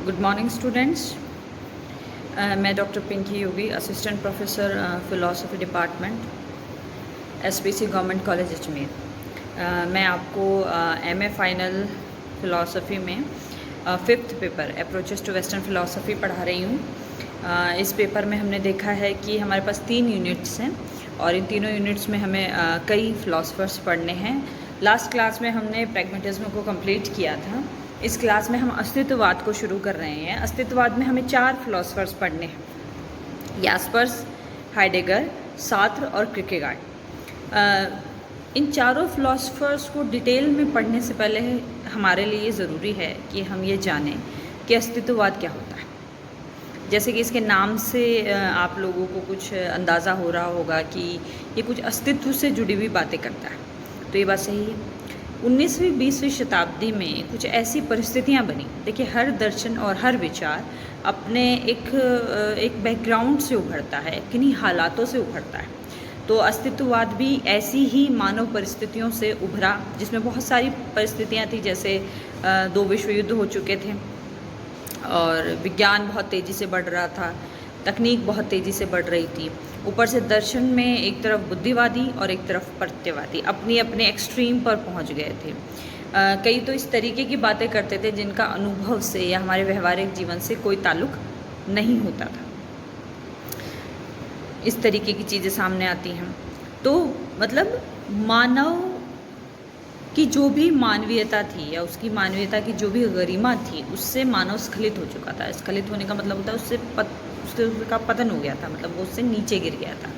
Good morning students. मैं doctor Pinky Yogi, assistant professor philosophy department SPC government college Ajmer. मैं आपको MA final philosophy में fifth paper approaches to western philosophy पढ़ा रही हूँ। इस पेपर में हमने देखा है कि हमारे पास 3 यूनिट्स हैं और इन तीनों यूनिट्स में हमें कई फ़िलासफ़र्स पढ़ने हैं। लास्ट क्लास में हमने प्रैग्मेटिज्म को कंप्लीट किया था। इस क्लास में हम अस्तित्ववाद को शुरू कर रहे हैं। अस्तित्ववाद में हमें 4 फ़िलासफ़र्स पढ़ने हैं, यास्पर्स, हाइडेगर, सार्त्र और किरकेगार्ड। इन चारों फ़िलासफ़र्स को डिटेल में पढ़ने से पहले हमारे लिए ज़रूरी है कि हम ये जानें कि अस्तित्ववाद क्या होता है। जैसे कि इसके नाम से आप लोगों को कुछ अंदाज़ा हो रहा होगा कि ये कुछ अस्तित्व से जुड़ी हुई बातें करता है, तो ये बात सही है। 19वीं 20वीं शताब्दी में कुछ ऐसी परिस्थितियां बनी। देखिए, हर दर्शन और हर विचार अपने एक बैकग्राउंड से उभरता है, किन्हीं हालातों से उभरता है। तो अस्तित्ववाद भी ऐसी ही मानव परिस्थितियों से उभरा, जिसमें बहुत सारी परिस्थितियां थी। जैसे 2 विश्व युद्ध हो चुके थे और विज्ञान बहुत तेज़ी से बढ़ रहा था, तकनीक बहुत तेज़ी से बढ़ रही थी। ऊपर से दर्शन में एक तरफ बुद्धिवादी और एक तरफ प्रत्ययवादी अपने अपने एक्सट्रीम पर पहुंच गए थे। कई तो इस तरीके की बातें करते थे जिनका अनुभव से या हमारे व्यवहारिक जीवन से कोई ताल्लुक नहीं होता था। इस तरीके की चीज़ें सामने आती हैं। तो मतलब मानव की जो भी मानवीयता थी या उसकी मानवीयता की जो भी गरिमा थी, उससे मानव स्खलित हो चुका था। स्खलित होने का मतलब होता है उसका पतन हो गया था, मतलब वो उससे नीचे गिर गया था।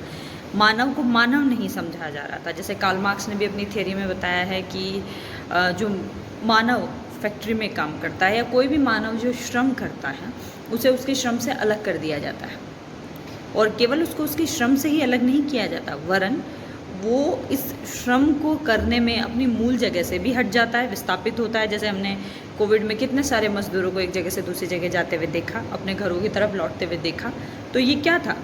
मानव को मानव नहीं समझा जा रहा था। जैसे कार्ल मार्क्स ने भी अपनी थ्योरी में बताया है कि जो मानव फैक्ट्री में काम करता है या कोई भी मानव जो श्रम करता है, उसे उसके श्रम से अलग कर दिया जाता है। और केवल उसको उसके श्रम से ही अलग नहीं किया जाता, वरन वो इस श्रम को करने में अपनी मूल जगह से भी हट जाता है, विस्थापित होता है। जैसे हमने कोविड में कितने सारे मजदूरों को एक जगह से दूसरी जगह जाते हुए देखा, अपने घरों की तरफ लौटते हुए देखा। तो ये क्या था?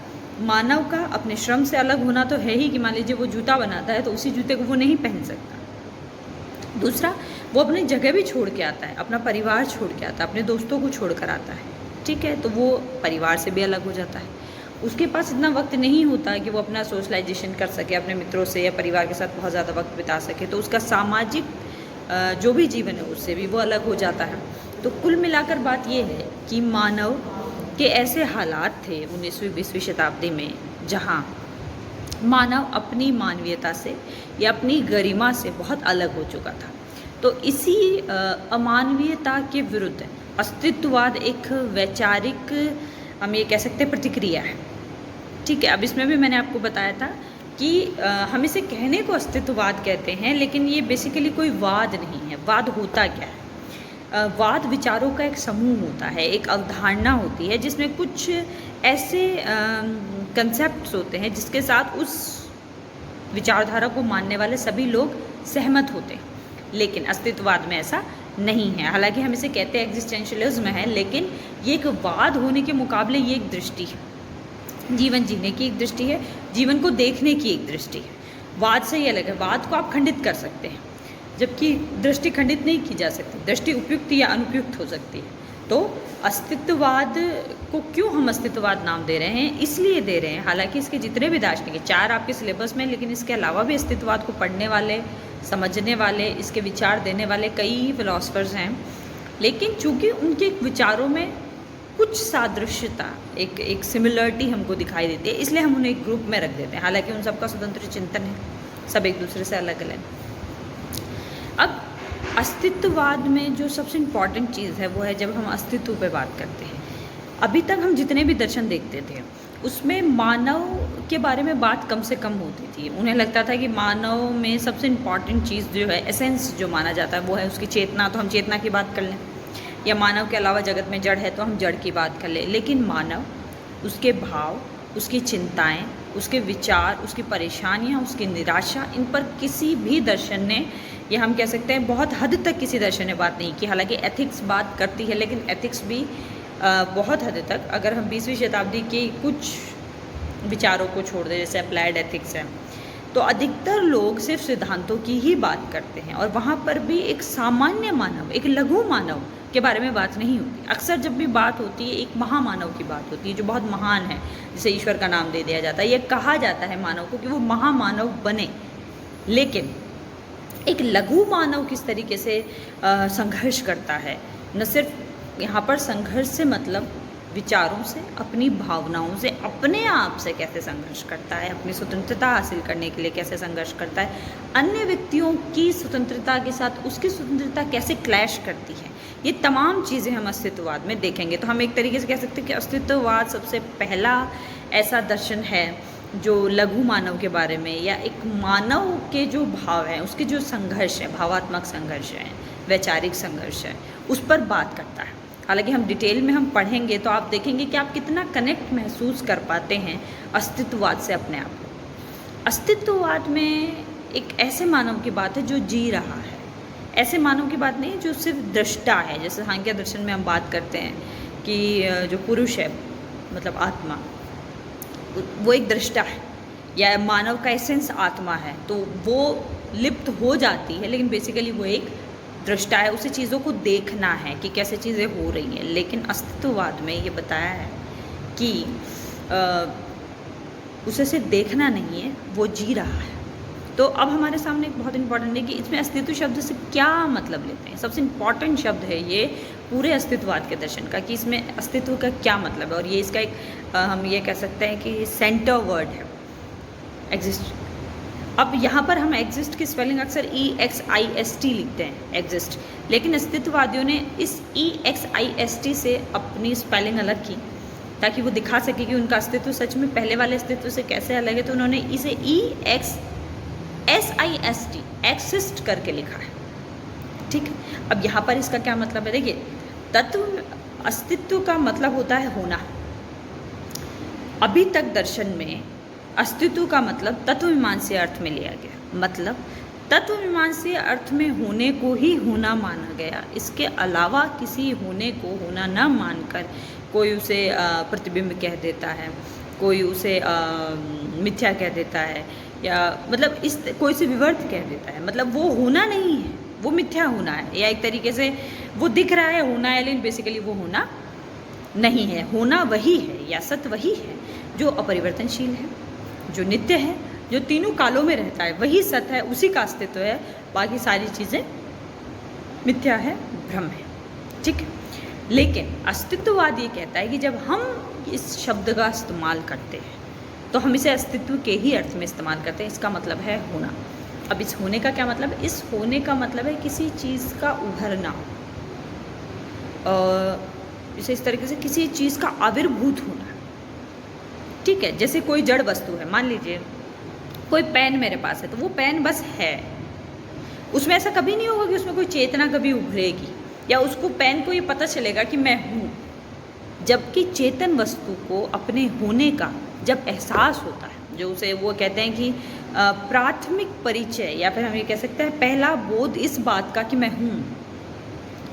मानव का अपने श्रम से अलग होना तो है ही कि मान लीजिए वो जूता बनाता है तो उसी जूते को वो नहीं पहन सकता। दूसरा, वो अपनी जगह भी छोड़ के आता है, अपना परिवार छोड़ के आता है, अपने दोस्तों को छोड़ कर आता है, ठीक है। तो वो परिवार से भी अलग हो जाता है। उसके पास इतना वक्त नहीं होता कि वो अपना सोशलाइजेशन कर सके, अपने मित्रों से या परिवार के साथ बहुत ज़्यादा वक्त बिता सके। तो उसका सामाजिक जो भी जीवन है उससे भी वो अलग हो जाता है। तो कुल मिलाकर बात ये है कि मानव के ऐसे हालात थे 19वीं 20वीं शताब्दी में, जहाँ मानव अपनी मानवीयता से या अपनी गरिमा से बहुत अलग हो चुका था। तो इसी अमानवीयता के विरुद्ध अस्तित्ववाद एक वैचारिक, हम ये कह सकते हैं, प्रतिक्रिया है, ठीक है। अब इसमें भी मैंने आपको बताया था कि हम इसे कहने को अस्तित्ववाद कहते हैं, लेकिन ये बेसिकली कोई वाद नहीं है। वाद होता क्या है? वाद विचारों का एक समूह होता है, एक अवधारणा होती है जिसमें कुछ ऐसे कंसेप्ट्स होते हैं जिसके साथ उस विचारधारा को मानने वाले सभी लोग सहमत होते हैं। लेकिन अस्तित्ववाद में ऐसा नहीं है। हालांकि हम इसे कहते हैं एग्जिस्टेंशियलिज्म है, लेकिन ये एक वाद होने के मुकाबले ये एक दृष्टि है, जीवन जीने की एक दृष्टि है, जीवन को देखने की एक दृष्टि है। वाद से ही अलग है। वाद को आप खंडित कर सकते हैं, जबकि दृष्टि खंडित नहीं की जा सकती। दृष्टि उपयुक्त या अनुपयुक्त हो सकती है। तो अस्तित्ववाद को क्यों हम अस्तित्ववाद नाम दे रहे हैं? इसलिए दे रहे हैं, हालांकि इसके जितने भी दार्शनिक 4 आपके सिलेबस में, लेकिन इसके अलावा भी अस्तित्ववाद को पढ़ने वाले, समझने वाले, इसके विचार देने वाले कई फिलोसफर्स हैं। लेकिन चूंकि उनके विचारों में कुछ सादृश्यता, एक सिमिलरिटी हमको दिखाई देती है, इसलिए हम उन्हें एक ग्रुप में रख देते हैं। हालांकि उन सबका स्वतंत्र चिंतन है, सब एक दूसरे से अलग अलग। अब अस्तित्ववाद में जो सबसे इम्पॉर्टेंट चीज़ है वो है जब हम अस्तित्व पे बात करते हैं। अभी तक हम जितने भी दर्शन देखते थे उसमें मानव के बारे में बात कम से कम होती थी। उन्हें लगता था कि मानव में सबसे इम्पॉर्टेंट चीज़ जो है, एसेंस जो माना जाता है, वो है उसकी चेतना। तो हम चेतना की बात कर लें, या मानव के अलावा जगत में जड़ है तो हम जड़ की बात कर लें। लेकिन मानव, उसके भाव, उसकी चिंताएं, उसके विचार, उसकी परेशानियां, उसकी निराशा, इन पर किसी भी दर्शन ने, या हम कह सकते हैं बहुत हद तक किसी दर्शन ने बात नहीं की। हालांकि एथिक्स बात करती है, लेकिन एथिक्स भी बहुत हद तक, अगर हम 20वीं शताब्दी के कुछ विचारों को छोड़ दें, जैसे अप्लाइड एथिक्स है, तो अधिकतर लोग सिर्फ सिद्धांतों की ही बात करते हैं। और वहाँ पर भी एक सामान्य मानव, एक लघु मानव के बारे में बात नहीं होती। अक्सर जब भी बात होती है एक महामानव की बात होती है जो बहुत महान है, जिसे ईश्वर का नाम दे दिया जाता है। यह कहा जाता है मानव को कि वो महामानव बने, लेकिन एक लघु मानव किस तरीके से संघर्ष करता है। न सिर्फ यहाँ पर संघर्ष से मतलब विचारों से, अपनी भावनाओं से, अपने आप से कैसे संघर्ष करता है, अपनी स्वतंत्रता हासिल करने के लिए कैसे संघर्ष करता है, अन्य व्यक्तियों की स्वतंत्रता के साथ उसकी स्वतंत्रता कैसे क्लैश करती है, ये तमाम चीज़ें हम अस्तित्ववाद में देखेंगे। तो हम एक तरीके से कह सकते हैं कि अस्तित्ववाद सबसे पहला ऐसा दर्शन है जो लघु मानव के बारे में, या एक मानव के जो भाव हैं, उसके जो संघर्ष है, भावात्मक संघर्ष है, वैचारिक संघर्ष है, उस पर बात करता है। हालांकि हम डिटेल में हम पढ़ेंगे तो आप देखेंगे कि आप कितना कनेक्ट महसूस कर पाते हैं अस्तित्ववाद से अपने आप को। अस्तित्ववाद में एक ऐसे मानव की बात है जो जी रहा है, ऐसे मानव की बात नहीं है जो सिर्फ दृष्टा है। जैसे सांख्य दर्शन में हम बात करते हैं कि जो पुरुष है मतलब आत्मा, वो एक दृष्टा है, या मानव का एसेंस आत्मा है, तो वो लिप्त हो जाती है, लेकिन बेसिकली वो एक दृष्टा है। उसे चीज़ों को देखना है कि कैसे चीज़ें हो रही हैं। लेकिन अस्तित्ववाद में ये बताया है कि उसे सिर्फ देखना नहीं है, वो जी रहा है। तो अब हमारे सामने एक बहुत इंपॉर्टेंट है कि इसमें अस्तित्व शब्द से क्या मतलब लेते हैं। सबसे इम्पॉर्टेंट शब्द है ये पूरे अस्तित्ववाद के दर्शन का, कि इसमें अस्तित्व का क्या मतलब है। और ये इसका एक हम ये कह सकते हैं कि सेंटर वर्ड है, एग्जिस्ट। अब यहाँ पर हम एग्जिस्ट की स्पेलिंग अक्सर EXIST लिखते हैं, एग्जिस्ट, लेकिन अस्तित्ववादियों ने इस EXIST से अपनी स्पेलिंग अलग की ताकि वो दिखा सके कि उनका अस्तित्व सच में पहले वाले अस्तित्व से कैसे अलग है। तो उन्होंने इसे EXSIST एक्सिस्ट करके लिखा है, ठीक है। अब यहाँ पर इसका क्या मतलब है, देखिए, तत्व अस्तित्व का मतलब होता है होना। अभी तक दर्शन में अस्तित्व का मतलब तत्वमीमांसीय अर्थ में लिया गया, मतलब तत्वमीमांसीय अर्थ में होने को ही होना माना गया। इसके अलावा किसी होने को होना न मानकर कोई उसे प्रतिबिंब कह देता है, कोई उसे मिथ्या कह देता है, या मतलब इस कोई से विवर्त कह देता है। मतलब वो होना नहीं है, वो मिथ्या होना है, या एक तरीके से वो दिख रहा है होना है, लेकिन बेसिकली वो होना नहीं है। होना वही है या सत्य वही है जो अपरिवर्तनशील है, जो नित्य है, जो तीनों कालों में रहता है, वही सत्य है, उसी का अस्तित्व है। बाकी सारी चीज़ें मिथ्या है, भ्रम है, ठीक है। लेकिन अस्तित्ववाद ये कहता है कि जब हम इस शब्द का इस्तेमाल करते हैं तो हम इसे अस्तित्व के ही अर्थ में इस्तेमाल करते हैं। इसका मतलब है होना। अब इस होने का क्या मतलब है? इस होने का मतलब है किसी चीज़ का उभरना, इसे इस तरीके से किसी चीज़ का आविर्भूत होना, ठीक है। जैसे कोई जड़ वस्तु है, मान लीजिए कोई पेन मेरे पास है, तो वो पेन बस है, उसमें ऐसा कभी नहीं होगा कि उसमें कोई चेतना कभी उभरेगी या उसको पेन को ये पता चलेगा कि मैं हूँ। जबकि चेतन वस्तु को अपने होने का जब एहसास होता है, जो उसे वो कहते हैं कि प्राथमिक परिचय, या फिर हम ये कह सकते हैं पहला बोध इस बात का कि मैं हूँ।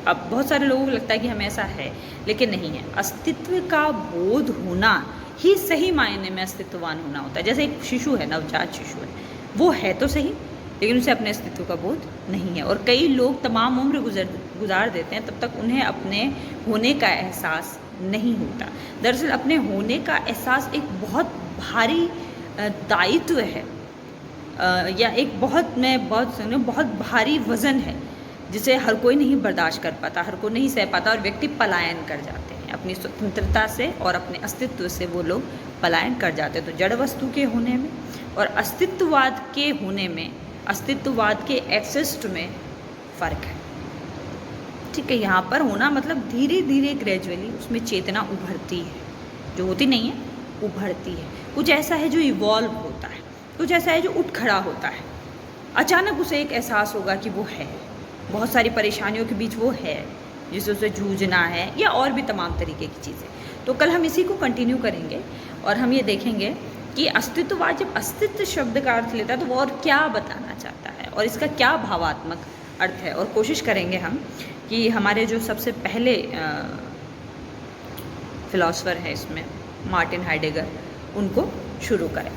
अब बहुत सारे लोगों को लगता है कि हमें ऐसा है, लेकिन नहीं है। अस्तित्व का बोध होना ही सही मायने में अस्तित्ववान होना होता है। जैसे एक शिशु है, नवजात शिशु है, वो है तो सही, लेकिन उसे अपने अस्तित्व का बोध नहीं है। और कई लोग तमाम उम्र गुजार देते हैं, तब तक उन्हें अपने होने का एहसास नहीं होता। दरअसल अपने होने का एहसास एक बहुत भारी दायित्व है, या एक बहुत भारी वज़न है, जिसे हर कोई नहीं बर्दाश्त कर पाता, हर कोई नहीं सह पाता, और व्यक्ति पलायन कर जाते हैं अपनी स्वतंत्रता से, और अपने अस्तित्व से वो लोग पलायन कर जाते हैं। तो जड़ वस्तु के होने में और अस्तित्ववाद के होने में, अस्तित्ववाद के एक्सिस्ट में फ़र्क है, ठीक है। यहाँ पर होना मतलब धीरे धीरे ग्रेजुअली उसमें चेतना उभरती है, जो होती नहीं है, उभरती है। कुछ ऐसा है जो इवॉल्व होता है, कुछ ऐसा है जो उठ खड़ा होता है। अचानक उसे एक एहसास होगा कि वो है, बहुत सारी परेशानियों के बीच वो है जिसे उसे जूझना है, या और भी तमाम तरीके की चीज़ें। तो कल हम इसी को कंटिन्यू करेंगे और हम ये देखेंगे कि अस्तित्ववाद जब अस्तित्व शब्द का अर्थ लेता है तो वो और क्या बताना चाहता है और इसका क्या भावात्मक अर्थ है। और कोशिश करेंगे हम कि हमारे जो सबसे पहले फिलॉसफर हैं इसमें, मार्टिन हाइडेगर, उनको शुरू करें।